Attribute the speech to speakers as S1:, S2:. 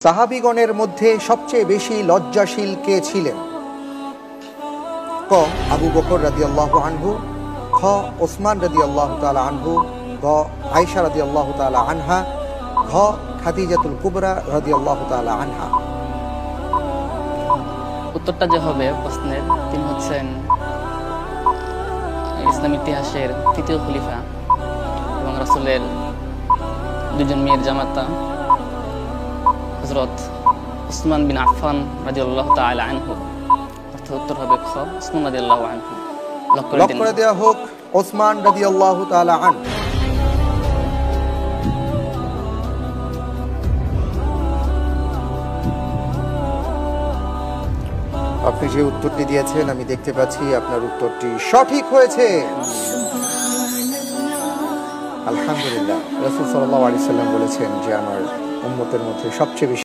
S1: সাহাবীগণের মধ্যে সবচেয়ে বেশি লজ্জাশীল কে ছিলেন? ক আবু বকর রাদিয়াল্লাহু আনহু, খ ওসমান রাদিয়াল্লাহু তাআলা আনহু, গ আয়েশা রাদিয়াল্লাহু তাআলা আনহা, ঘ খাদিজাতুল কুবরা রাদিয়াল্লাহু তাআলা আনহা।
S2: উত্তরটা যে হবে প্রশ্নের, তিনি হচ্ছেন ইসলাম ইতিহাসের তৃতীয় খলিফা এবং রাসূলের দুজন মেয়ের জামাতা হযরত উসমান বিন আফফান রাদিয়াল্লাহু তাআলা আনহু। অর্থাৎ উত্তর হবে খ উসমান রাদিয়াল্লাহু আনহু। লক করে
S1: দেওয়া হোক ওসমান রাদিয়াল্লাহু তাআলা আনহু। আপনি যে উত্তরটি দিয়েছেন আমি দেখতে পাচ্ছি আপনার উত্তরটি সঠিক হয়েছে। আলহামদুলিল্লাহ। রাসূল সাল্লাল্লাহু আলাইহি সাল্লাম বলেছেন যে আমার উম্মতের মধ্যে সবচেয়ে বেশি